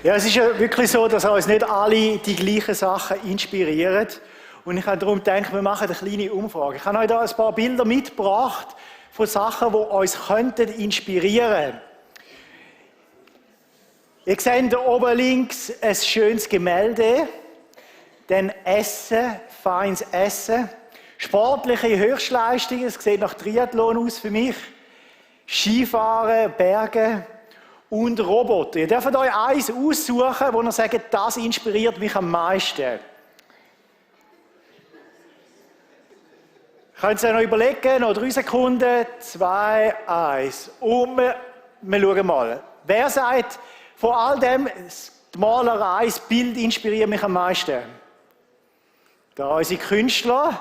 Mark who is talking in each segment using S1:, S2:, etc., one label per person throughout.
S1: Ja, es ist ja wirklich so, dass uns nicht alle die gleichen Sachen inspirieren. Und ich habe darum gedacht, wir machen eine kleine Umfrage. Ich habe euch da ein paar Bilder mitgebracht von Sachen, die uns inspirieren könnten. Ihr seht hier oben links ein schönes Gemälde. Dann Essen, feines Essen. Sportliche Höchstleistungen, es sieht nach Triathlon aus für mich. Skifahren, Berge und Roboter. Ihr dürft euch eins aussuchen, wo ihr sagt, das inspiriert mich am meisten. Könnt ihr euch noch überlegen, noch 3 Sekunden, 2, 1. Und wir schauen mal. Wer sagt, von all dem, die Malerei, das Bild inspiriert mich am meisten? Da unsere Künstler.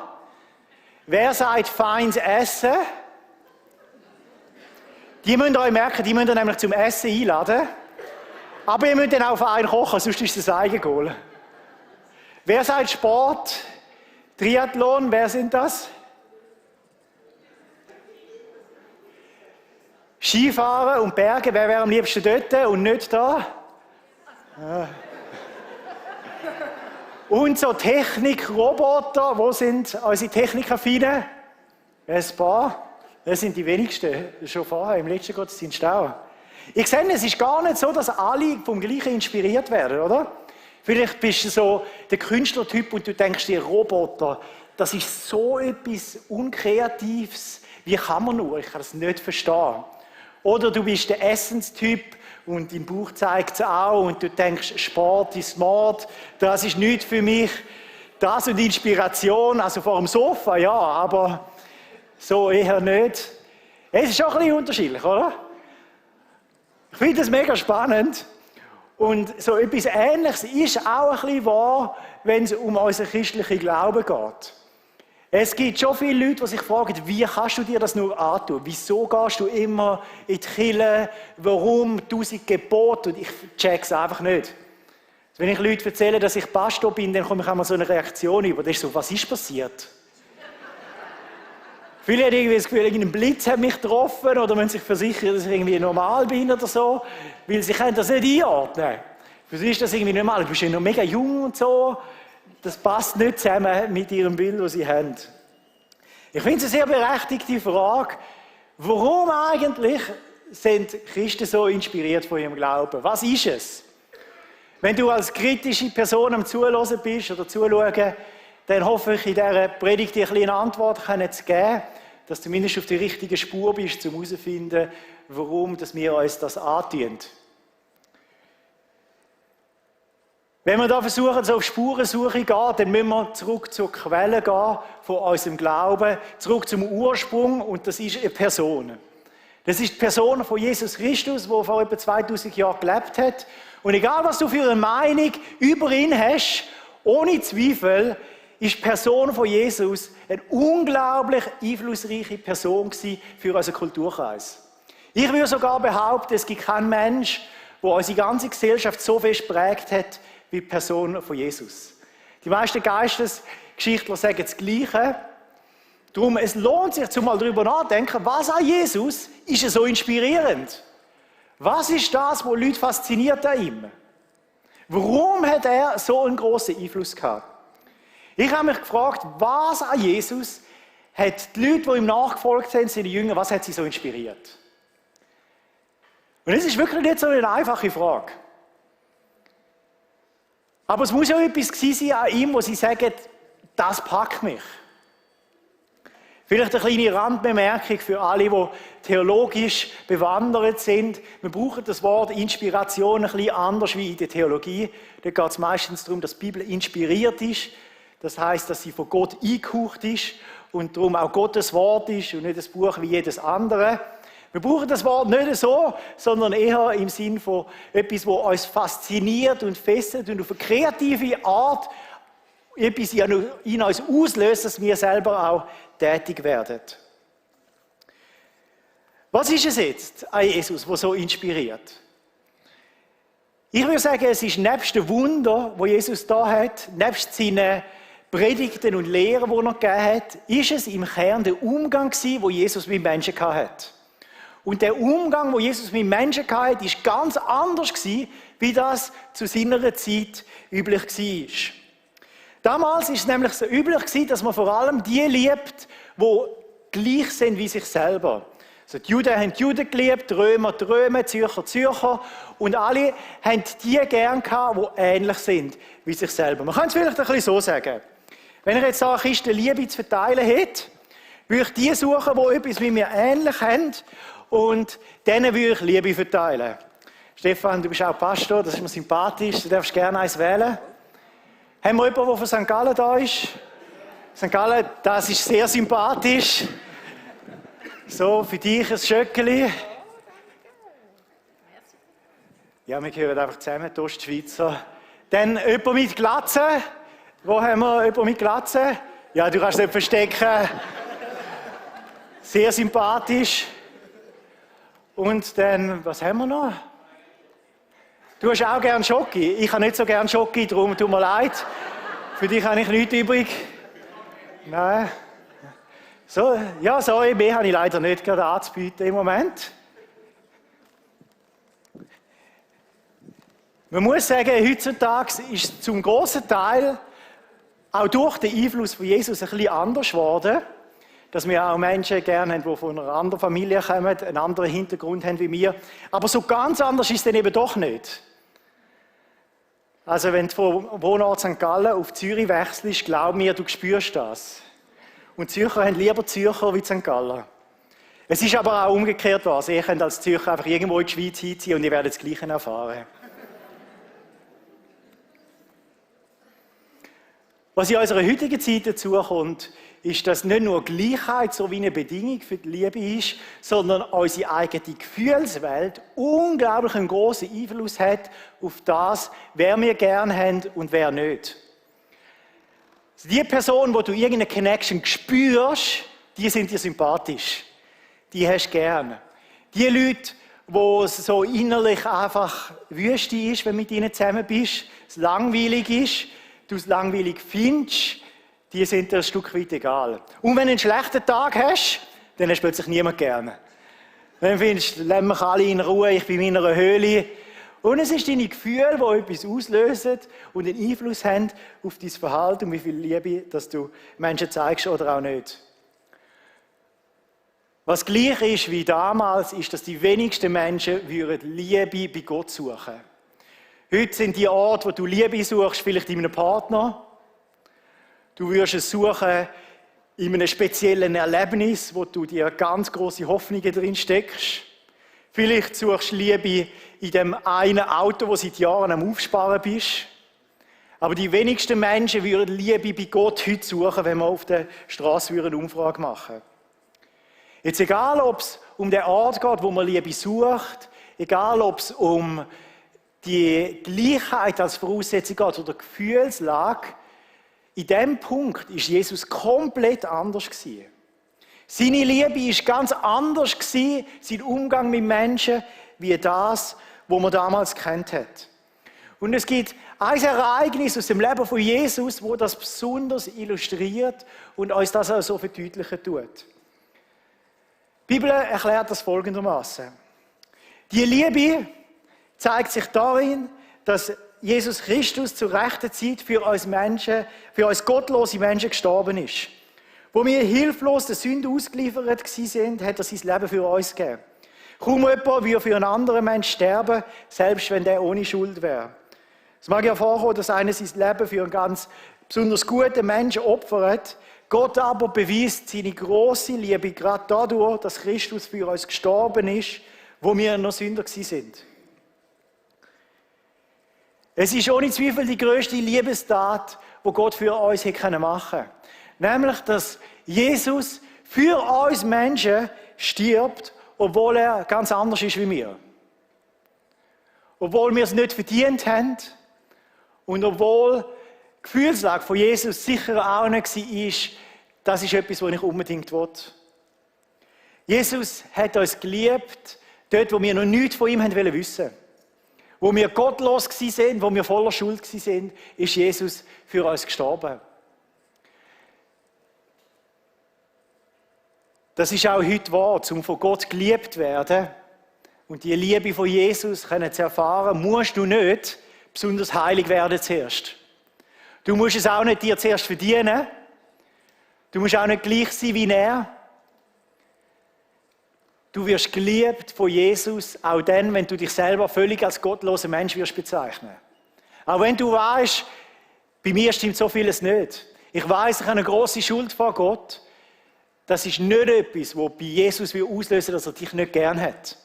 S1: Wer sagt, feines Essen? Die müsst ihr euch merken, die müsst ihr nämlich zum Essen einladen. Aber ihr müsst dann auch für einen kochen, sonst ist es ein Eigengoal. Wer sagt Sport? Triathlon, wer sind das? Skifahren und Berge, wer wäre am liebsten dort und nicht da? Ja. Und so Technik, Roboter, wo sind unsere Technikaffinen? Ein paar. Das sind die wenigsten, schon vorher, im letzten Gottesdienst auch. Ich sehe, es ist gar nicht so, dass alle vom Gleichen inspiriert werden, oder? Vielleicht bist du so der Künstlertyp und du denkst dir, Roboter, das ist so etwas Unkreatives. Wie kann man nur? Ich kann das nicht verstehen. Oder du bist der Essenstyp und im Buch zeigt es auch und du denkst, Sport ist smart, das ist nichts für mich. Das und Inspiration, also vor dem Sofa, ja, aber so eher nicht. Es ist schon ein bisschen unterschiedlich, oder? Ich finde das mega spannend. Und so etwas Ähnliches ist auch ein bisschen wahr, wenn es um unseren christlichen Glauben geht. Es gibt schon viele Leute, die sich fragen, wie kannst du dir das nur antun? Wieso gehst du immer in die Kirche? Warum 1000 Gebote? Und ich check es einfach nicht. Wenn ich Leuten erzähle, dass ich Pastor bin, dann komme ich einmal so eine Reaktion über. Das ist so, was ist passiert? Viele haben irgendwie das Gefühl, ein Blitz hat mich getroffen oder müssen sich versichern, dass ich irgendwie normal bin oder so, weil sie können das nicht einordnen. Für sie ist das irgendwie normal. Du bist ja noch mega jung und so. Das passt nicht zusammen mit ihrem Bild, das sie haben. Ich finde es eine sehr berechtigte Frage, warum eigentlich sind Christen so inspiriert von ihrem Glauben? Was ist es? Wenn du als kritische Person am Zuhören bist oder zuschauen, dann hoffe ich, in dieser Predigt dir eine Antwort zu geben, dass du zumindest auf der richtigen Spur bist, um herauszufinden, warum wir uns das antun. Wenn wir da versuchen, so auf Spurensuche zu gehen, dann müssen wir zurück zur Quelle gehen von unserem Glauben, zurück zum Ursprung, und das ist eine Person. Das ist die Person von Jesus Christus, der vor etwa 2000 Jahren gelebt hat. Und egal, was du für eine Meinung über ihn hast, ohne Zweifel ist die Person von Jesus eine unglaublich einflussreiche Person für unseren Kulturkreis. Ich würde sogar behaupten, es gibt keinen Mensch, der unsere ganze Gesellschaft so fest geprägt hat, wie die Person von Jesus. Die meisten Geistesgeschichtler sagen das Gleiche. Darum, es lohnt sich, mal darüber nachzudenken, was an Jesus ist so inspirierend. Was ist das, was Leute fasziniert an ihm? Warum hat er so einen grossen Einfluss gehabt? Ich habe mich gefragt, was an Jesus hat die Leute, die ihm nachgefolgt sind, seine Jünger, was hat sie so inspiriert? Und es ist wirklich nicht so eine einfache Frage. Aber es muss ja etwas gewesen sein an ihm, wo sie sagen, das packt mich. Vielleicht eine kleine Randbemerkung für alle, die theologisch bewandert sind. Wir brauchen das Wort Inspiration ein bisschen anders wie in der Theologie. Da geht es meistens darum, dass die Bibel inspiriert ist. Das heisst, dass sie von Gott eingehaucht ist und darum auch Gottes Wort ist und nicht ein Buch wie jedes andere. Wir brauchen das Wort nicht so, sondern eher im Sinn von etwas, was uns fasziniert und fesselt und auf eine kreative Art etwas in uns auslöst, dass wir selber auch tätig werden. Was ist es jetzt an Jesus, was so inspiriert? Ich würde sagen, es ist nebst dem Wunder, wo Jesus da hat, nebst seinen Predigten und Lehren, die er gegeben hat, ist es im Kern der Umgang gewesen, wo Jesus mit Menschen hatte. Und der Umgang, wo Jesus mit Menschen hatte, war ganz anders gewesen, wie das zu seiner Zeit üblich war. Damals war es nämlich so üblich gewesen, dass man vor allem die liebt, die gleich sind wie sich selber. Also die Juden haben die Juden geliebt, die Römer die Römer, die Zürcher die Zürcher. Und alle haben die gern gehabt, die ähnlich sind wie sich selber. Man kann es vielleicht ein bisschen so sagen. Wenn ich jetzt eine Kiste Liebe zu verteilen hätte, würde ich die suchen, die etwas mit mir ähnlich haben, und denen würde ich Liebe verteilen. Stefan, du bist auch Pastor, das ist mir sympathisch, du darfst gerne eins wählen. Haben wir jemanden, der von St. Gallen da ist? St. Gallen, das ist sehr sympathisch. So, für dich ein Schöckeli. Ja, wir gehören einfach zusammen, die Ostschweizer. Dann jemand mit Glatze. Wo haben wir jemanden mit Glatze? Ja, du kannst nicht verstecken. Sehr sympathisch. Und dann, was haben wir noch? Du hast auch gern Schoki. Ich habe nicht so gern Schoki, darum tut mir leid. Für dich habe ich nichts übrig. Nein. So, ja, sorry, mehr habe ich leider nicht gerade anzubieten im Moment. Man muss sagen, heutzutage ist zum grossen Teil auch durch den Einfluss von Jesus ein bisschen anders geworden. Dass wir auch Menschen gerne haben, die von einer anderen Familie kommen, einen anderen Hintergrund haben wie wir. Aber so ganz anders ist es dann eben doch nicht. Also wenn du von Wohnort St. Gallen auf Zürich wechselst, glaub mir, du spürst das. Und Zürcher haben lieber Zürcher wie St. Gallen. Es ist aber auch umgekehrt was. Ihr könnt als Zürcher einfach irgendwo in die Schweiz hinziehen und ihr werdet das Gleiche erfahren. Was in unserer heutigen Zeit dazu kommt, ist, dass nicht nur Gleichheit so wie eine Bedingung für die Liebe ist, sondern unsere eigene Gefühlswelt unglaublich einen grossen Einfluss hat auf das, wer wir gerne haben und wer nicht. Die Person, wo du irgendeine Connection spürst, die sind dir sympathisch. Die hast du gern. Die Leute, wo es so innerlich einfach Wüste ist, wenn du mit ihnen zusammen bist, es langweilig ist, du es langweilig findest, die sind dir ein Stück weit egal. Und wenn du einen schlechten Tag hast, dann hast du plötzlich niemand gerne. Dann findest du, lass mich alle in Ruhe, ich bin in meiner Höhle. Und es ist deine Gefühle, die etwas auslösen und einen Einfluss haben auf dein Verhalten und wie viel Liebe dass du Menschen zeigst oder auch nicht. Was gleich ist wie damals, ist, dass die wenigsten Menschen Liebe bei Gott suchen. Heute sind die Orte, wo du Liebe suchst, vielleicht in einem Partner. Du wirst es suchen in einem speziellen Erlebnis, wo du dir ganz große Hoffnungen drin steckst. Vielleicht suchst du Liebe in dem einen Auto, das seit Jahren am Aufsparen bist. Aber die wenigsten Menschen würden Liebe bei Gott heute suchen, wenn wir auf der Straße eine Umfrage machen. Jetzt egal, ob es um den Ort geht, wo man Liebe sucht, egal, ob es um die Gleichheit als Voraussetzung geht oder Gefühlslage, in diesem Punkt ist Jesus komplett anders gewesen. Seine Liebe ist ganz anders gewesen, sein Umgang mit Menschen, wie das, was man damals kennt hat. Und es gibt ein Ereignis aus dem Leben von Jesus, wo das besonders illustriert und uns das auch so verdeutlichen tut. Die Bibel erklärt das folgendermaßen: Die Liebe zeigt sich darin, dass Jesus Christus zur rechten Zeit für uns Menschen, für uns gottlose Menschen gestorben ist. Wo wir hilflos der Sünde ausgeliefert sind, hat er sein Leben für uns gegeben. Kaum jemand würde für einen anderen Menschen sterben, selbst wenn der ohne Schuld wäre. Es mag ja vorkommen, dass einer sein Leben für einen ganz besonders guten Menschen opfert. Gott aber beweist seine grosse Liebe gerade dadurch, dass Christus für uns gestorben ist, wo wir noch Sünder sind. Es ist ohne Zweifel die grösste Liebestat, die Gott für uns hätte machen können. Nämlich, dass Jesus für uns Menschen stirbt, obwohl er ganz anders ist wie wir. Obwohl wir es nicht verdient haben und obwohl die Gefühlslage von Jesus sicher auch nicht war, das ist etwas, was ich unbedingt will. Jesus hat uns geliebt, dort, wo wir noch nichts von ihm wissen wollten. Wo wir gottlos waren, wo wir voller Schuld waren, ist Jesus für uns gestorben. Das ist auch heute wahr, um von Gott geliebt zu werden und die Liebe von Jesus zu erfahren, musst du nicht besonders heilig werden zuerst. Du musst es auch nicht dir zuerst verdienen. Du musst auch nicht gleich sein wie er. Du wirst geliebt von Jesus, auch dann, wenn du dich selber völlig als gottloser Mensch wirst bezeichnen. Auch wenn du weißt, bei mir stimmt so vieles nicht. Ich weiß, ich habe eine grosse Schuld vor Gott. Das ist nicht etwas, was bei Jesus auslösen will, dass er dich nicht gern hat.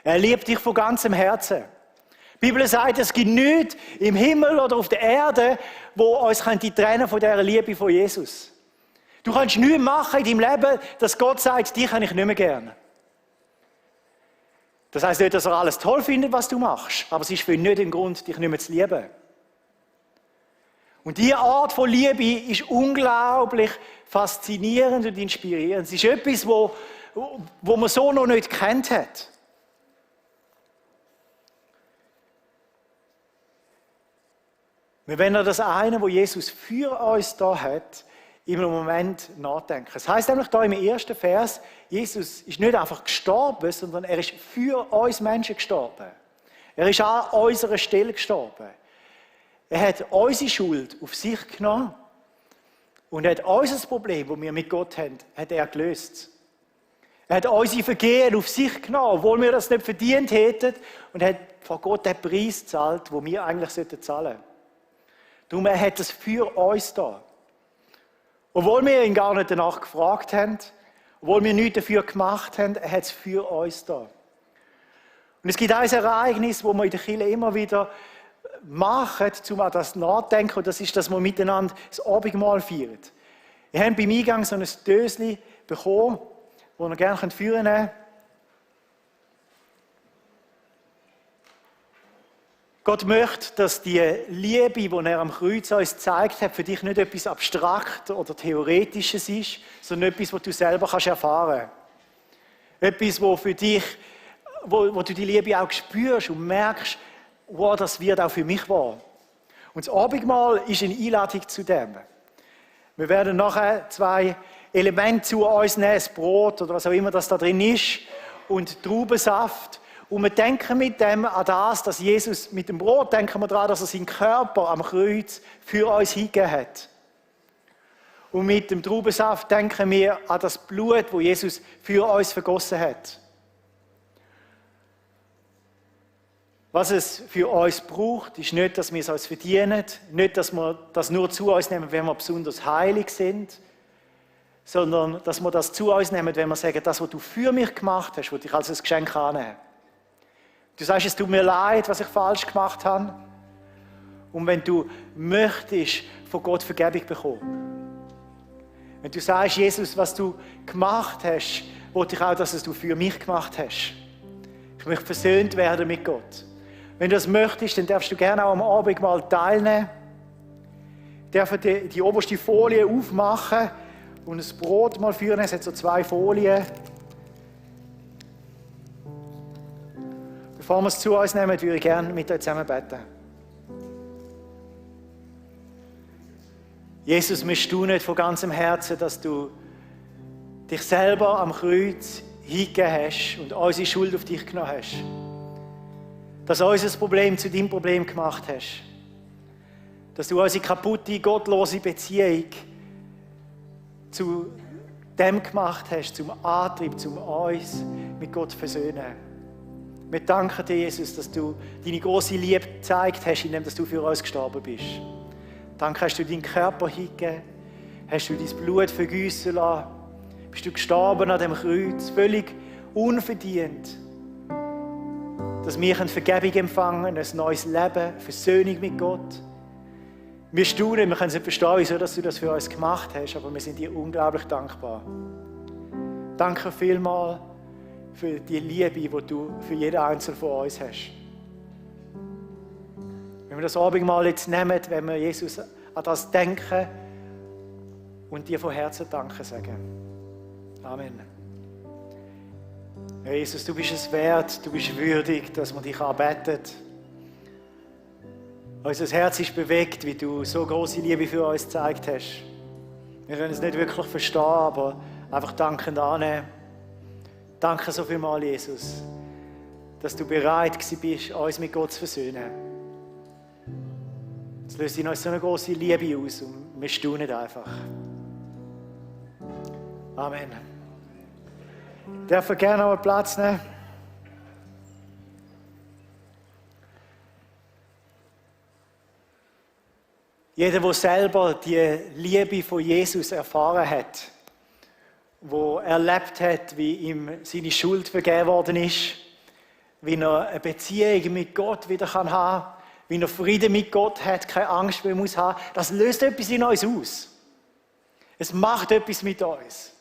S1: Er liebt dich von ganzem Herzen. Die Bibel sagt, es gibt nichts im Himmel oder auf der Erde, wo uns trennen von dieser Liebe von Jesus. Du kannst nichts machen in deinem Leben, dass Gott sagt, dich habe ich nicht mehr gern. Das heisst nicht, dass er alles toll findet, was du machst, aber es ist für ihn nicht ein Grund, dich nicht mehr zu lieben. Und diese Art von Liebe ist unglaublich faszinierend und inspirierend. Es ist etwas, wo man so noch nicht gekannt hat. Wir wollen an das eine, wo Jesus für uns da hat, im Moment nachdenken. Es heisst nämlich da im ersten Vers, Jesus ist nicht einfach gestorben, sondern er ist für uns Menschen gestorben. Er ist an unserer Stelle gestorben. Er hat unsere Schuld auf sich genommen und hat unser Problem, das wir mit Gott haben, hat er gelöst. Er hat unsere Vergehen auf sich genommen, obwohl wir das nicht verdient hätten, und hat vor Gott den Preis gezahlt, den wir eigentlich zahlen sollten. Darum er hat es für uns da. Obwohl wir ihn gar nicht danach gefragt haben, obwohl wir nichts dafür gemacht haben, er hat es für uns da. Und es gibt ein Ereignis, das wir in der Kirche immer wieder machen, um an das nachzudenken, und das ist, dass wir miteinander das Abendmahl feiern. Wir haben beim Eingang so ein Döschen bekommen, das ihr gerne führen könnt. Gott möchte, dass die Liebe, die er am Kreuz uns gezeigt hat, für dich nicht etwas Abstraktes oder Theoretisches ist, sondern etwas, was du selber erfahren kannst. Etwas, wo für dich, wo du die Liebe auch spürst und merkst, wow, das wird auch für mich wahr. Und das Abendmahl ist eine Einladung zu dem. Wir werden nachher 2 Elemente zu uns nehmen, das Brot oder was auch immer das da drin ist, und Traubensaft. Und wir denken mit dem an das, dass Jesus, mit dem Brot denken wir daran, dass er seinen Körper am Kreuz für uns hingegeben hat. Und mit dem Traubensaft denken wir an das Blut, das Jesus für uns vergossen hat. Was es für uns braucht, ist nicht, dass wir es uns verdienen, nicht, dass wir das nur zu uns nehmen, wenn wir besonders heilig sind, sondern dass wir das zu uns nehmen, wenn wir sagen, das, was du für mich gemacht hast, will ich als ein Geschenk annehmen. Du sagst, es tut mir leid, was ich falsch gemacht habe. Und wenn du möchtest, von Gott Vergebung bekommen. Wenn du sagst, Jesus, was du gemacht hast, will ich auch, dass es du für mich gemacht hast. Ich möchte versöhnt werden mit Gott. Wenn du das möchtest, dann darfst du gerne auch am Abend mal teilnehmen. Darf die oberste Folie aufmachen und das Brot mal führen. Es hat so 2 Folien. Bevor wir es zu uns nehmen, würde ich gerne mit euch zusammen beten. Jesus, wir staunen von ganzem Herzen, dass du dich selber am Kreuz hingegeben hast und unsere Schuld auf dich genommen hast. Dass du unser Problem zu deinem Problem gemacht hast. Dass du unsere kaputte, gottlose Beziehung zu dem gemacht hast, zum Antrieb, zum uns mit Gott versöhnen. Wir danken dir, Jesus, dass du deine große Liebe gezeigt hast, indem du für uns gestorben bist. Danke, hast du deinen Körper hingegeben, hast du dein Blut vergießen lassen, bist du gestorben an dem Kreuz, völlig unverdient, dass wir Vergebung empfangen, ein neues Leben, Versöhnung mit Gott. Wir staunen, wir können es nicht verstehen, wieso dass du das für uns gemacht hast, aber wir sind dir unglaublich dankbar. Danke vielmals für die Liebe, die du für jeden Einzelnen von uns hast. Wenn wir das Abendmahl jetzt nehmen, wenn wir Jesus an das denken und dir von Herzen danken sagen. Amen. Herr Jesus, du bist es wert, du bist würdig, dass man dich anbetet. Unser Herz ist bewegt, wie du so große Liebe für uns gezeigt hast. Wir können es nicht wirklich verstehen, aber einfach dankend annehmen. Danke so vielmals, Jesus, dass du bereit bist, uns mit Gott zu versöhnen. Es löst in uns so eine große Liebe aus und wir staunen einfach. Amen. Darf ich gerne noch Platz nehmen? Jeder, der selber die Liebe von Jesus erfahren hat, der erlebt hat, wie ihm seine Schuld vergeben worden ist, wie er eine Beziehung mit Gott wieder haben kann, wie er Frieden mit Gott hat, keine Angst mehr muss haben, das löst etwas in uns aus. Es macht etwas mit uns.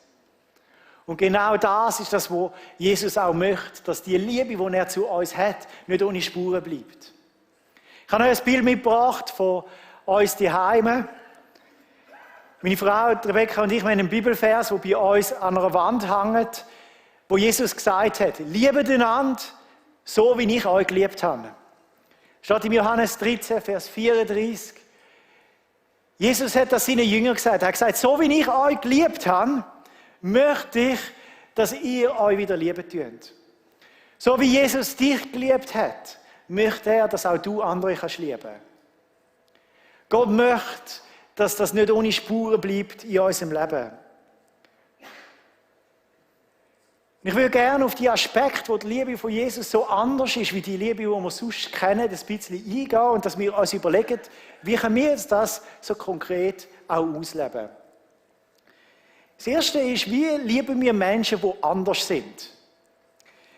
S1: Und genau das ist das, was Jesus auch möchte, dass die Liebe, die er zu uns hat, nicht ohne Spuren bleibt. Ich habe euch ein Bild mitgebracht von uns zu Hause. Meine Frau Rebecca und ich haben einen Bibelvers, der bei uns an einer Wand hängt, wo Jesus gesagt hat, liebet einander, so wie ich euch geliebt habe. Steht im Johannes 13, Vers 34. Jesus hat das seinen Jüngern gesagt. Er hat gesagt, so wie ich euch geliebt habe, möchte ich, dass ihr euch wieder lieben tut. So wie Jesus dich geliebt hat, möchte er, dass auch du andere kannst lieben. Gott möchte, dass das nicht ohne Spuren bleibt in unserem Leben. Ich würde gerne auf die Aspekte, wo die Liebe von Jesus so anders ist, wie die Liebe, die wir sonst kennen, ein bisschen eingehen und dass wir uns überlegen, wie können wir jetzt das so konkret auch ausleben. Das Erste ist, wie lieben wir Menschen, die anders sind.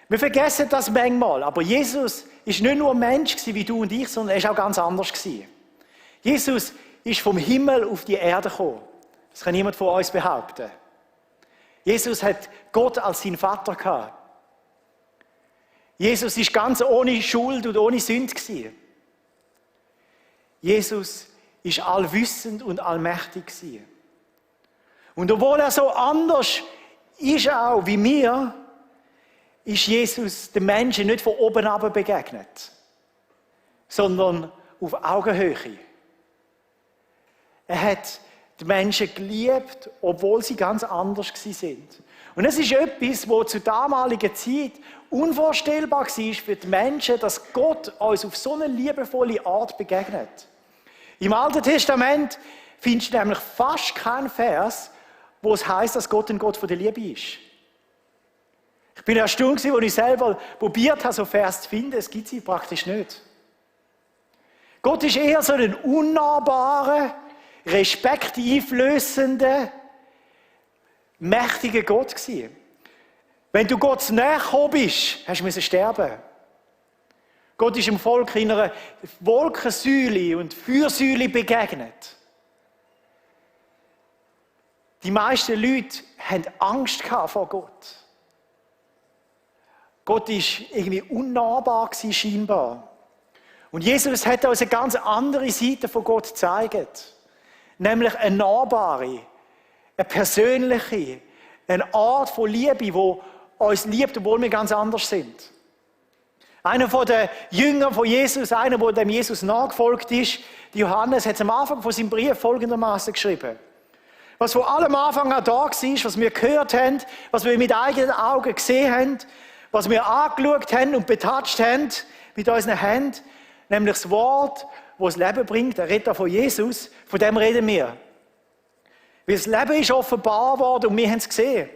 S1: Wir vergessen das manchmal, aber Jesus ist nicht nur ein Mensch wie du und ich, sondern er war auch ganz anders. Jesus ist vom Himmel auf die Erde gekommen. Das kann niemand von uns behaupten. Jesus hat Gott als seinen Vater gehabt. Jesus ist ganz ohne Schuld und ohne Sünde gewesen. Jesus ist allwissend und allmächtig gewesen. Und obwohl er so anders ist auch wie wir, ist Jesus den Menschen nicht von oben herab begegnet, sondern auf Augenhöhe. Er hat die Menschen geliebt, obwohl sie ganz anders sind. Und es ist etwas, was zur damaligen Zeit unvorstellbar war für die Menschen, dass Gott uns auf so eine liebevolle Art begegnet. Im Alten Testament findest du nämlich fast keinen Vers, wo es heisst, dass Gott ein Gott von der Liebe ist. Ich bin erstaunt, als ich selber probiert habe, so Vers zu finden. Es gibt sie praktisch nicht. Gott ist eher so ein unnahbarer, respekteinflößender, mächtiger Gott gewesen. Wenn du Gott näher gekommen bist, hast du sterben. Gott ist dem Volk in einer Wolkensäule und Feuersäule begegnet. Die meisten Leute haben Angst vor Gott. Gott war irgendwie unnahbar scheinbar. Und Jesus hat uns eine ganz andere Seite von Gott gezeigt. Nämlich eine nahbare, eine persönliche, eine Art von Liebe, die uns liebt, obwohl wir ganz anders sind. Einer von den Jüngern von Jesus, einer, der dem Jesus nachgefolgt ist, Johannes, hat am Anfang von seinem Brief folgendermaßen geschrieben. Was von allem Anfang an da war, was wir gehört haben, was wir mit eigenen Augen gesehen haben, was wir angeschaut haben und betatscht haben mit unseren Händen, nämlich das Wort, das das Leben bringt, der Retter von Jesus, von dem reden wir. Weil das Leben ist offenbar worden und wir haben es gesehen.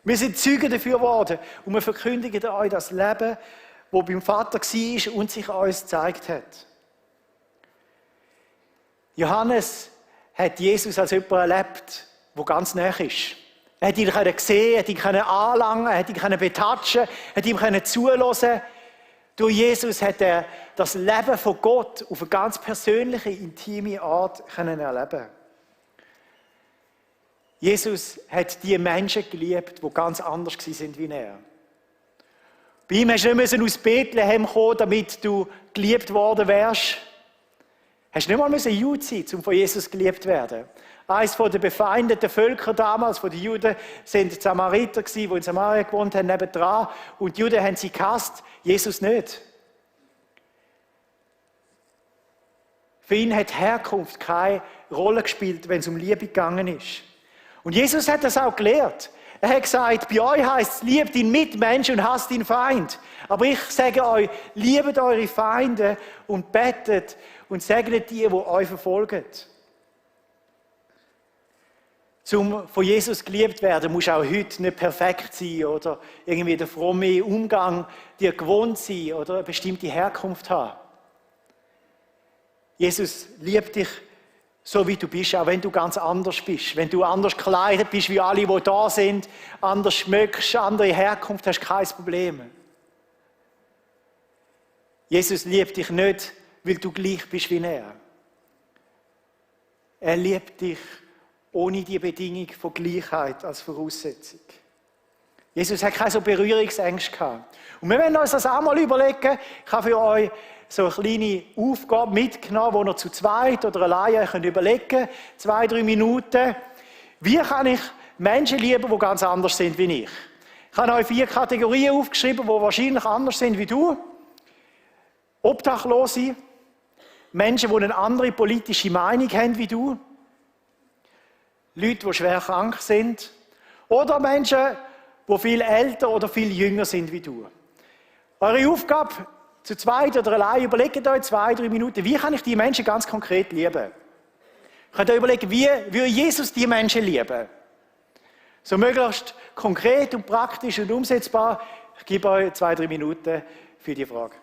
S1: Wir sind Zeugen dafür geworden und wir verkündigen euch das Leben, das beim Vater war und sich uns gezeigt hat. Johannes hat Jesus als jemand erlebt, der ganz nah ist. Er hat ihn gesehen, hat ihn anlangen, hat ihn betatschen, hat ihm zuhören. Durch Jesus hat er das Leben von Gott auf eine ganz persönliche, intime Art erleben. Jesus hat die Menschen geliebt, die ganz anders waren wie er. Bei ihm musst du nicht aus Bethlehem kommen, damit du geliebt worden wärst. Hast nicht mal Jude sein, um von Jesus geliebt zu werden. Eines der befeindeten Völker damals, von den Juden, sind die Samariter gewesen, die in Samaria gewohnt haben, nebendran. Und die Juden haben sie gehasst, Jesus nicht. Für ihn hat Herkunft keine Rolle gespielt, wenn es um Liebe gegangen ist. Und Jesus hat das auch gelehrt. Er hat gesagt, bei euch heisst es, liebt den Mitmenschen und hasst den Feind. Aber ich sage euch, liebt eure Feinde und betet und segnet die euch verfolgen. Zum von Jesus geliebt werden, musst du auch heute nicht perfekt sein oder irgendwie der fromme Umgang dir gewohnt sein oder eine bestimmte Herkunft haben. Jesus liebt dich so, wie du bist, auch wenn du ganz anders bist. Wenn du anders gekleidet bist wie alle, die da sind, anders schmückst, andere Herkunft, hast du kein Problem. Jesus liebt dich nicht, weil du gleich bist wie er. Er liebt dich ohne die Bedingung von Gleichheit als Voraussetzung. Jesus hat keine so Berührungsängste gehabt. Und wir werden uns das auch mal überlegen. Ich habe für euch so eine kleine Aufgabe mitgenommen, die ihr zu zweit oder alleine könnt überlegen könnt. 2-3 Minuten. Wie kann ich Menschen lieben, die ganz anders sind wie ich? Ich habe euch 4 Kategorien aufgeschrieben, die wahrscheinlich anders sind wie du. Obdachlose, Menschen, die eine andere politische Meinung haben wie du, Leute, die schwer krank sind, oder Menschen, die viel älter oder viel jünger sind wie du. Eure Aufgabe, zu zweit oder allein, überlegt euch 2-3 Minuten, wie kann ich die Menschen ganz konkret lieben? Könnt ihr überlegen, wie würde Jesus die Menschen lieben? So möglichst konkret und praktisch und umsetzbar. Ich gebe euch 2-3 Minuten für die Frage.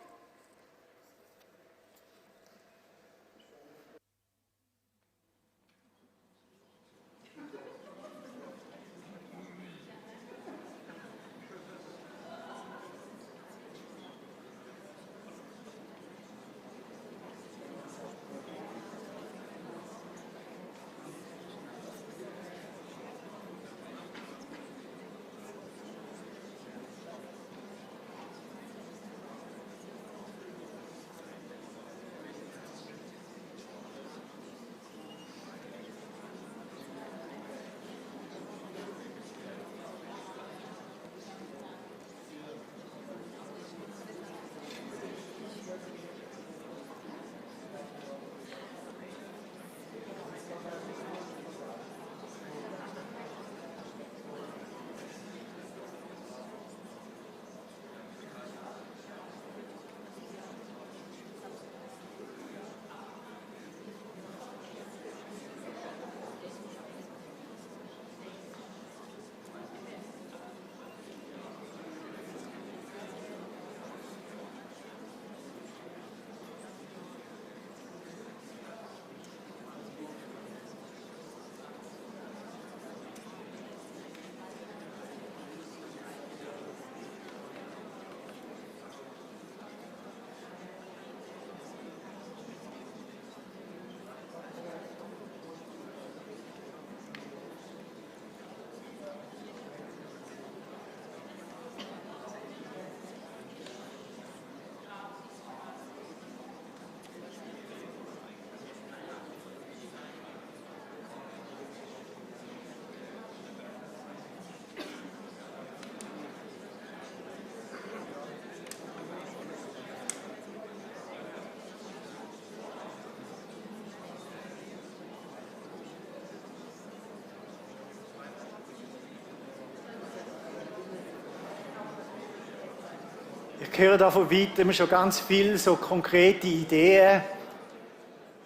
S1: Ich höre da von weitem schon ganz viele so konkrete Ideen.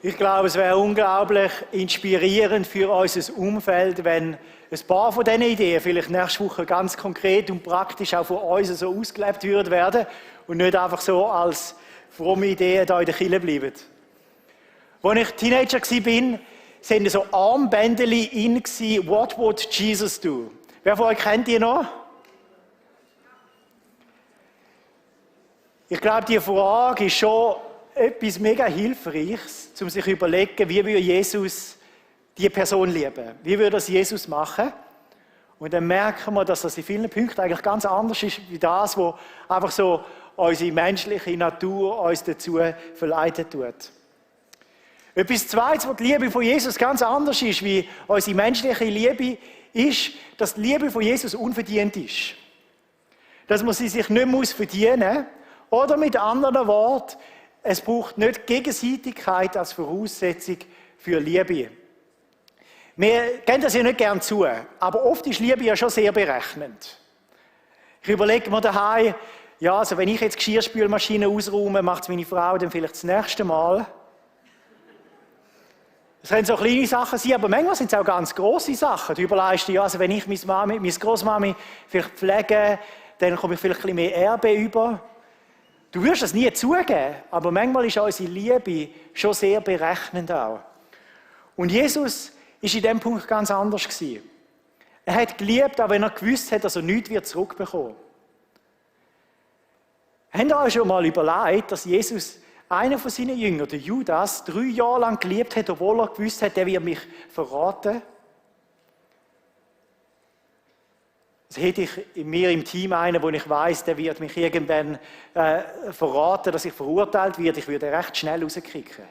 S1: Ich glaube, es wäre unglaublich inspirierend für unser Umfeld, wenn ein paar von diesen Ideen vielleicht nächste Woche ganz konkret und praktisch auch von uns so ausgelebt werden und nicht einfach so als fromme Ideen da in der Kirche bleiben. Als ich Teenager war, waren so Armbänder in «What would Jesus do?» Wer von euch kennt die noch? Ich glaube, diese Frage ist schon etwas mega Hilfreiches, um sich zu überlegen, wie würde Jesus diese Person lieben? Wie würde das Jesus machen? Und dann merken wir, dass das in vielen Punkten eigentlich ganz anders ist, wie das, was einfach so unsere menschliche Natur uns dazu verleiten tut. Etwas Zweites, was die Liebe von Jesus ganz anders ist, wie unsere menschliche Liebe, ist, dass die Liebe von Jesus unverdient ist. Dass man sie sich nicht verdienen muss. Oder mit anderen Worten, es braucht nicht Gegenseitigkeit als Voraussetzung für Liebe. Wir geben das ja nicht gern zu, aber oft ist Liebe ja schon sehr berechnend. Ich überlege mir daheim, ja, also wenn ich jetzt Geschirrspülmaschine ausräume, macht es meine Frau dann vielleicht das nächste Mal. Das können so kleine Sachen sein, aber manchmal sind es auch ganz grosse Sachen. Du überlegst dir, ja, also wenn ich meine Großmami vielleicht pflege, dann komme ich vielleicht ein bisschen mehr Erbe über. Du wirst das nie zugeben, aber manchmal ist unsere Liebe schon sehr berechnend auch. Und Jesus war in diesem Punkt ganz anders gewesen. Er hat geliebt, auch wenn er gewusst hat, dass er nichts wird zurückbekommen. Habt ihr euch schon mal überlegt, dass Jesus einer von seinen Jüngern, der Judas, 3 Jahre lang geliebt hat, obwohl er gewusst hat, der wird mich verraten? Also hätte ich in mir im Team einen, wo ich weiss, der wird mich irgendwann verraten, dass ich verurteilt werde, ich würde recht schnell rauskicken.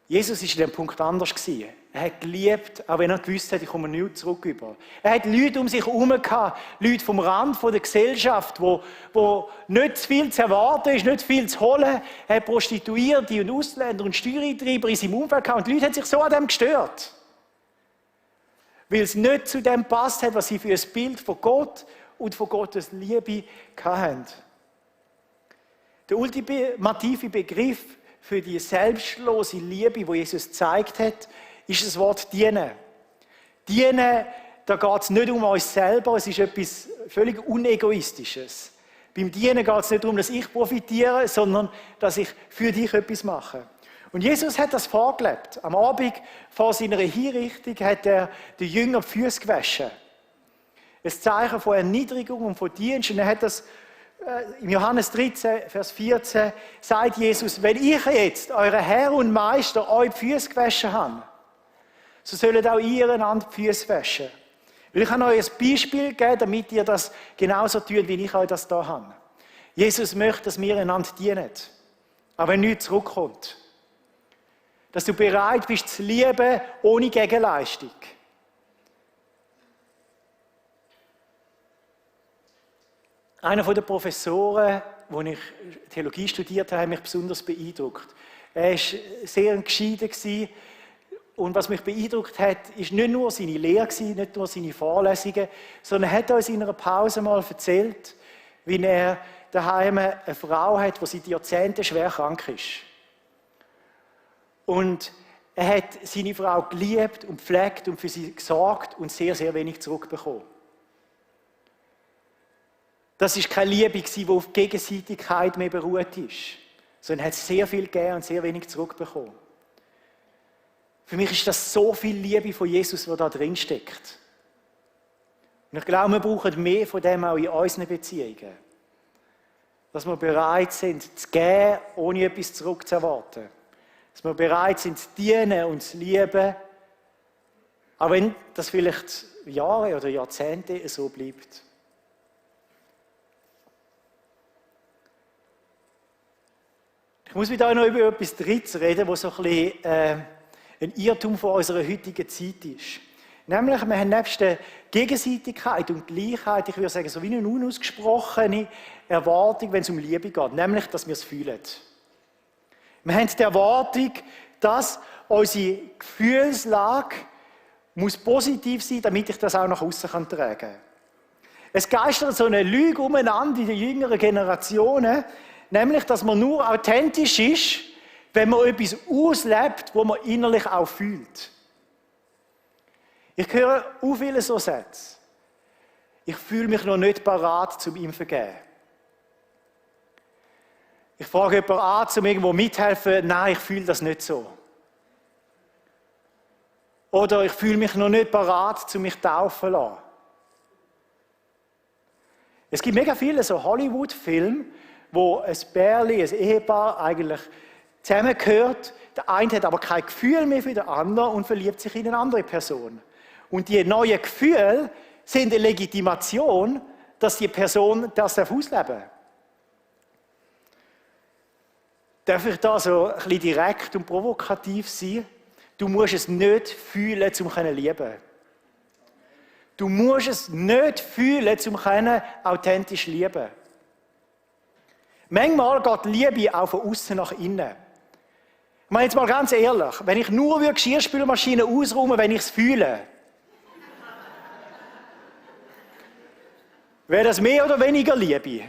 S1: Jesus war in diesem Punkt anders gewesen. Er hat geliebt, auch wenn er gewusst hat, ich komme nicht zurück über. Er hat Leute um sich herum gehabt, Leute vom Rand der Gesellschaft, wo nicht zu viel zu erwarten ist, nicht zu viel zu holen. Er hat Prostituierte und Ausländer und Steuereintreiber in seinem Umfeld gehabt. Und die Leute haben sich so an dem gestört. Weil es nicht zu dem passt hat, was sie für ein Bild von Gott und von Gottes Liebe hatten. Der ultimative Begriff für die selbstlose Liebe, die Jesus gezeigt hat, ist das Wort dienen. Dienen, da geht es nicht um uns selber, es ist etwas völlig Unegoistisches. Beim Dienen geht es nicht darum, dass ich profitiere, sondern dass ich für dich etwas mache. Und Jesus hat das vorgelebt. Am Abend vor seiner Hinrichtung hat er den Jüngern die Füße gewaschen. Ein Zeichen von Erniedrigung und von Dienst. Und er hat das im Johannes 13, Vers 14, sagt Jesus, wenn ich jetzt, euer Herr und Meister, euch die Füße gewaschen habe, so sollt auch ihr einander die Füße waschen. Weil ich habe euch ein Beispiel gegeben, damit ihr das genauso tut, wie ich euch das hier habe. Jesus möchte, dass wir einander dienen. Aber wenn nichts zurückkommt. Dass du bereit bist zu lieben, ohne Gegenleistung. Einer der Professoren, wo ich Theologie studiert habe, hat mich besonders beeindruckt. Er war sehr gescheiden und was mich beeindruckt hat, ist nicht nur seine Lehre, nicht nur seine Vorlesungen, sondern er hat uns in einer Pause mal erzählt, wie er daheim eine Frau hat, die seit Jahrzehnten schwer krank ist. Und er hat seine Frau geliebt und gepflegt und für sie gesorgt und sehr, sehr wenig zurückbekommen. Das war keine Liebe, die auf Gegenseitigkeit mehr beruht ist, sondern er hat sehr viel gegeben und sehr wenig zurückbekommen. Für mich ist das so viel Liebe von Jesus, die da drin steckt. Und ich glaube, wir brauchen mehr von dem auch in unseren Beziehungen. Dass wir bereit sind, zu geben, ohne etwas zurückzuerwarten. Dass wir bereit sind, zu dienen und zu lieben, auch wenn das vielleicht Jahre oder Jahrzehnte so bleibt. Ich muss mit euch noch über etwas Drittes reden, das so ein bisschen ein Irrtum von unserer heutigen Zeit ist. Nämlich, wir haben nebst der Gegenseitigkeit und Gleichheit, ich würde sagen, so wie eine unausgesprochene Erwartung, wenn es um Liebe geht. Nämlich, dass wir es fühlen. Wir haben die Erwartung, dass unsere Gefühlslage muss positiv sein, damit ich das auch nach außen tragen kann. Es geistert so eine Lüge umeinander in den jüngeren Generationen, nämlich, dass man nur authentisch ist, wenn man etwas auslebt, wo man innerlich auch fühlt. Ich höre auch viele so Sätze. Ich fühle mich noch nicht bereit, um ihm zu vergeben. Ich frage jemanden an, um irgendwo mithelfen. Nein, ich fühle das nicht so. Oder ich fühle mich noch nicht bereit, um mich taufen zu lassen. Es gibt mega viele so Hollywood-Filme, wo ein Pärchen, ein Ehepaar eigentlich zusammengehört. Der eine hat aber kein Gefühl mehr für den anderen und verliebt sich in eine andere Person. Und die neuen Gefühle sind eine Legitimation, dass die Person das ausleben darf. Darf ich da so ein bisschen direkt und provokativ sein? Du musst es nicht fühlen, um zu lieben. Du musst es nicht fühlen, um authentisch zu lieben. Manchmal geht Liebe auch von außen nach innen. Ich meine jetzt mal ganz ehrlich, wenn ich nur Geschirrspülmaschine ausräumen, wenn ich es fühle, wäre das mehr oder weniger Liebe?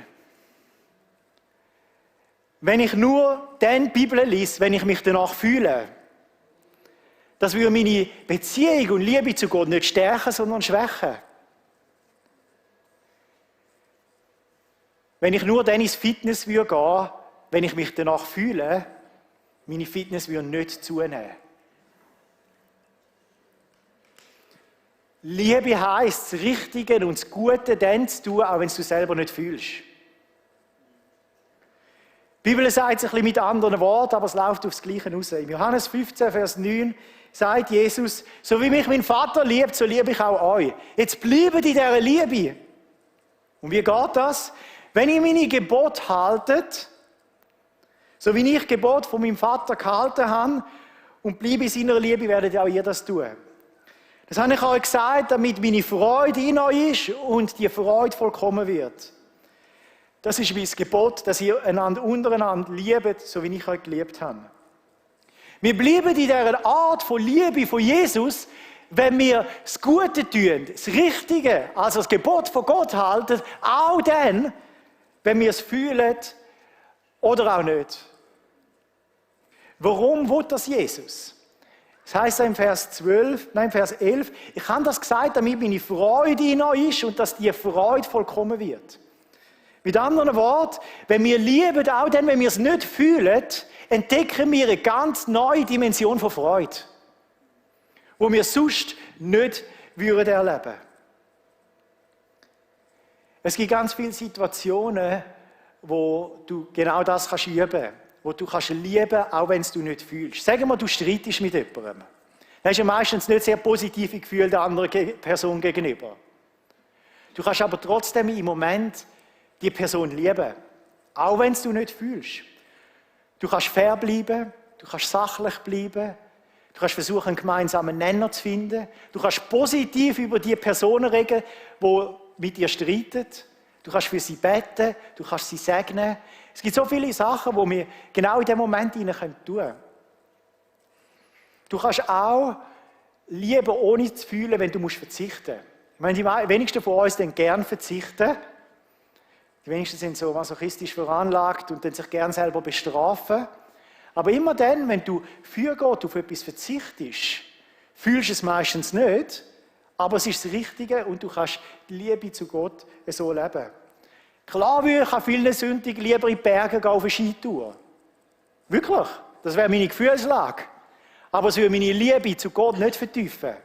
S1: Wenn ich nur dann die Bibel lese, wenn ich mich danach fühle, das würde meine Beziehung und Liebe zu Gott nicht stärken, sondern schwächen. Wenn ich nur dann ins Fitness würde gehen, wenn ich mich danach fühle, meine Fitness würde nicht zunehmen. Liebe heisst, das Richtige und das Gute dann zu tun, auch wenn du selber nicht fühlst. Die Bibel sagt es ein bisschen mit anderen Worten, aber es läuft aufs Gleiche raus. Im Johannes 15, Vers 9 sagt Jesus, so wie mich mein Vater liebt, so liebe ich auch euch. Jetzt bleibt in dieser Liebe. Und wie geht das? Wenn ihr meine Gebote haltet, so wie ich Gebot von meinem Vater gehalten habe und bleibe in seiner Liebe, werdet auch ihr das tun. Das habe ich euch gesagt, damit meine Freude in euch ist und die Freude vollkommen wird. Das ist wie das Gebot, dass ihr einander untereinander liebt, so wie ich euch geliebt habe. Wir bleiben in dieser Art von Liebe von Jesus, wenn wir das Gute tun, das Richtige, also das Gebot von Gott halten, auch dann, wenn wir es fühlen oder auch nicht. Warum will das Jesus? Das heisst im Vers 11, ich habe das gesagt, damit meine Freude in euch ist und dass die Freude vollkommen wird. Mit anderen Worten, wenn wir lieben, auch dann, wenn wir es nicht fühlen, entdecken wir eine ganz neue Dimension von Freude, die wir sonst nicht würden erleben. Es gibt ganz viele Situationen, wo du genau das kannst üben, wo du kannst lieben, auch wenn du nicht fühlst. Sagen wir, du streitest mit jemandem. Du hast ja meistens nicht sehr positive Gefühle der anderen Person gegenüber. Du kannst aber trotzdem im Moment die Person lieben, auch wenn du nicht fühlst. Du kannst fair bleiben, du kannst sachlich bleiben, du kannst versuchen, einen gemeinsamen Nenner zu finden, du kannst positiv über die Personen reden, die mit dir streiten, du kannst für sie beten, du kannst sie segnen. Es gibt so viele Sachen, die wir genau in diesem Moment tun können. Du kannst auch lieben, ohne zu fühlen, wenn du verzichten musst. Ich meine, die wenigsten von uns dann gern verzichten. Die wenigsten sind so masochistisch veranlagt und dann sich gern selber bestrafen. Aber immer dann, wenn du für Gott auf etwas verzichtest, fühlst du es meistens nicht, aber es ist das Richtige und du kannst die Liebe zu Gott so leben. Klar würde ich an vielen Sündigen lieber in die Berge gehen auf eine Skitour. Wirklich, das wäre meine Gefühlslage. Aber es würde meine Liebe zu Gott nicht vertiefen.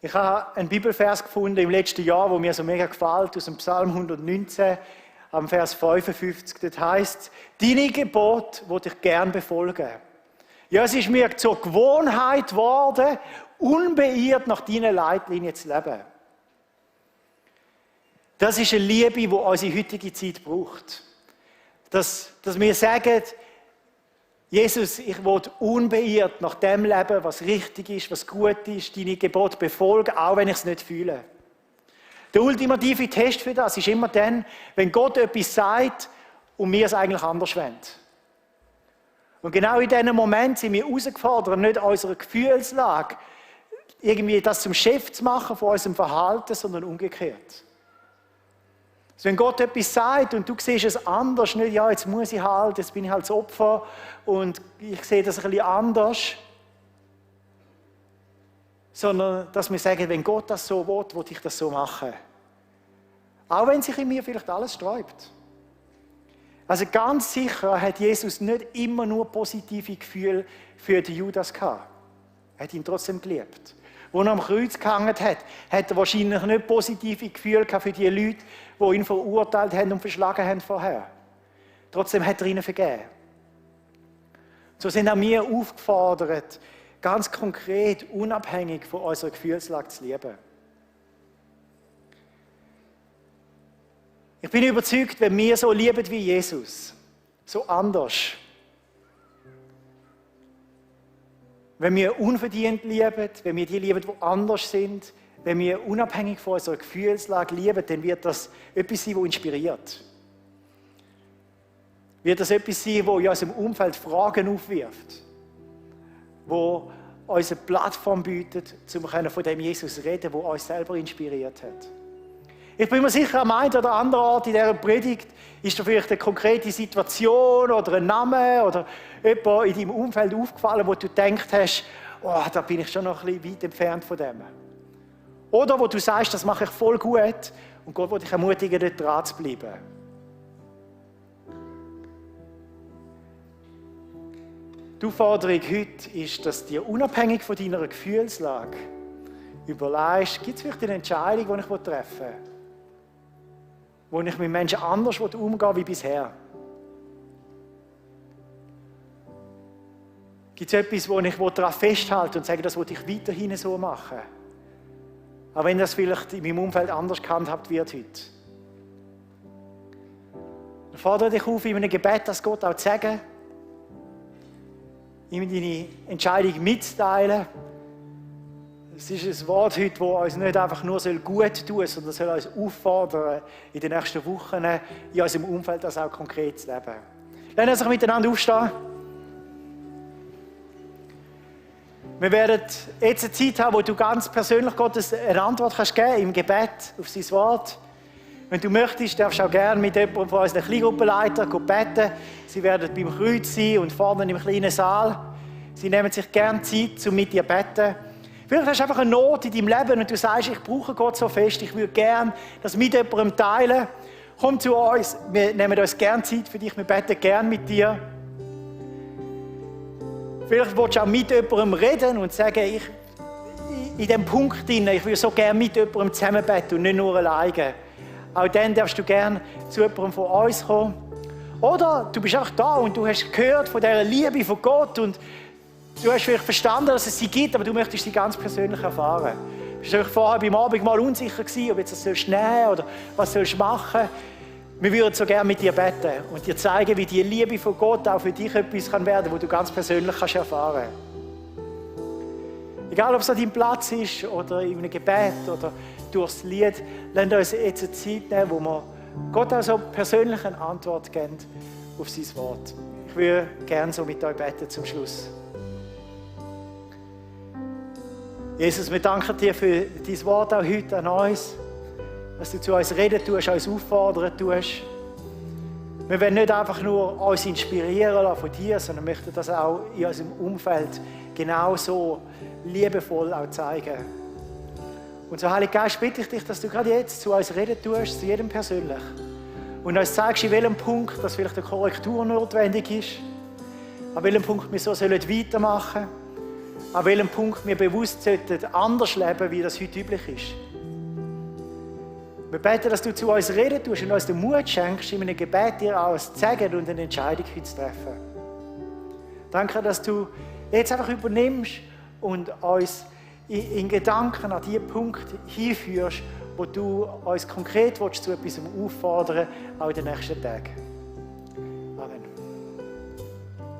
S1: Ich habe einen Bibelvers gefunden im letzten Jahr, der mir so mega gefällt, aus dem Psalm 119, am Vers 55. Dort heisst: Deine Gebote will ich gern befolgen. Ja, es ist mir zur Gewohnheit geworden, unbeirrt nach deinen Leitlinien zu leben. Das ist eine Liebe, die unsere heutige Zeit braucht. Dass wir sagen, Jesus, ich will unbeirrt nach dem leben, was richtig ist, was gut ist, deine Gebote befolgen, auch wenn ich es nicht fühle. Der ultimative Test für das ist immer dann, wenn Gott etwas sagt und wir es eigentlich anders wollen. Und genau in diesem Moment sind wir herausgefordert, nicht unsere Gefühlslage irgendwie das zum Chef zu machen von unserem Verhalten, sondern umgekehrt. Also wenn Gott etwas sagt und du siehst es anders, nicht, ja, jetzt muss ich halt, jetzt bin ich halt das Opfer und ich sehe das ein bisschen anders, sondern dass wir sagen, wenn Gott das so will ich das so machen. Auch wenn sich in mir vielleicht alles sträubt. Also ganz sicher hat Jesus nicht immer nur positive Gefühle für den Judas gehabt. Er hat ihn trotzdem geliebt. Als er am Kreuz gehangen hat, hat er wahrscheinlich nicht positive Gefühle gehabt für die Leute, die ihn verurteilt haben und verschlagen haben vorher. Trotzdem hat er ihnen vergeben. So sind auch wir aufgefordert, ganz konkret, unabhängig von unserer Gefühlslage zu lieben. Ich bin überzeugt, wenn wir so lieben wie Jesus, so anders, wenn wir unverdient lieben, wenn wir die lieben, die anders sind, wenn wir unabhängig von unserer Gefühlslage lieben, dann wird das etwas sein, das inspiriert. Wird das etwas sein, das in unserem Umfeld Fragen aufwirft? Wo uns eine Plattform bietet, um von dem Jesus zu reden, der uns selber inspiriert hat? Ich bin mir sicher, am einen oder anderen Ort in dieser Predigt ist dir vielleicht eine konkrete Situation oder ein Name oder jemand in deinem Umfeld aufgefallen, wo du gedacht hast, oh, da bin ich schon noch ein bisschen weit entfernt von dem. Oder wo du sagst, das mache ich voll gut und Gott will dich ermutigen, dort dran zu bleiben. Die Aufforderung heute ist, dass dir unabhängig von deiner Gefühlslage überlegst, gibt es vielleicht eine Entscheidung, die ich treffen will, wo ich mit Menschen anders umgehen wie bisher? Gibt es etwas, wo ich daran festhalte und sage, das will ich weiterhin so machen? Auch wenn das vielleicht in meinem Umfeld anders gehandhabt wird heute. Ich fordere dich auf, in einem Gebet das Gott auch zu sagen, ihm deine Entscheidung mitzuteilen. Es ist ein Wort heute, das uns nicht einfach nur gut tun soll, sondern soll uns auffordern, in den nächsten Wochen in unserem Umfeld das auch konkret zu leben. Lassen wir uns miteinander aufstehen. Wir werden jetzt eine Zeit haben, wo du ganz persönlich Gottes eine Antwort kannst geben im Gebet auf sein Wort. Wenn du möchtest, darfst du auch gerne mit jemandem von unseren Kleingruppenleitern beten. Sie werden beim Kreuz sein und vorne im kleinen Saal. Sie nehmen sich gerne Zeit, um mit dir zu beten. Vielleicht hast du einfach eine Not in deinem Leben und du sagst, ich brauche Gott so fest, ich würde gerne das mit jemandem teilen. Komm zu uns, wir nehmen uns gerne Zeit für dich, wir beten gerne mit dir. Vielleicht willst du auch mit jemandem reden und sagen, in diesem Punkt, ich würde so gerne mit jemandem zusammen beten und nicht nur alleine. Auch dann darfst du gerne zu jemandem von uns kommen. Oder du bist auch da und du hast gehört von dieser Liebe von Gott und du hast vielleicht verstanden, dass es sie gibt, aber du möchtest sie ganz persönlich erfahren. Du bist vorher beim Abend mal unsicher gewesen, ob jetzt das sollst nehmen oder was sollst du machen. Wir würden so gerne mit dir beten und dir zeigen, wie die Liebe von Gott auch für dich etwas kann werden, wo du ganz persönlich kannst erfahren. Egal, ob es an deinem Platz ist oder in einem Gebet oder durchs Lied, lasst uns jetzt eine Zeit nehmen, wo wir Gott auch so persönlich eine Antwort geben auf sein Wort. Ich würde gerne so mit euch beten zum Schluss. Jesus, wir danken dir für dein Wort auch heute an uns, dass du zu uns reden tust, uns auffordern tust. Wir wollen nicht einfach nur uns inspirieren lassen von dir, sondern möchten das auch in unserem Umfeld genauso liebevoll auch zeigen. Und so, Heiliger Geist, bitte ich dich, dass du gerade jetzt zu uns reden tust, zu jedem persönlich. Und uns zeigst, in welchem Punkt, dass vielleicht eine Korrektur notwendig ist, an welchem Punkt wir so weitermachen sollen, an welchem Punkt wir bewusst anders leben sollten, wie das heute üblich ist. Wir beten, dass du zu uns reden tust und uns den Mut schenkst, in einem Gebet dir alles zu sagen und eine Entscheidung zu treffen. Danke, dass du jetzt einfach übernimmst und uns in Gedanken an die Punkte hinführst, wo du uns konkret zu etwas auffordern willst, auch in den nächsten Tagen.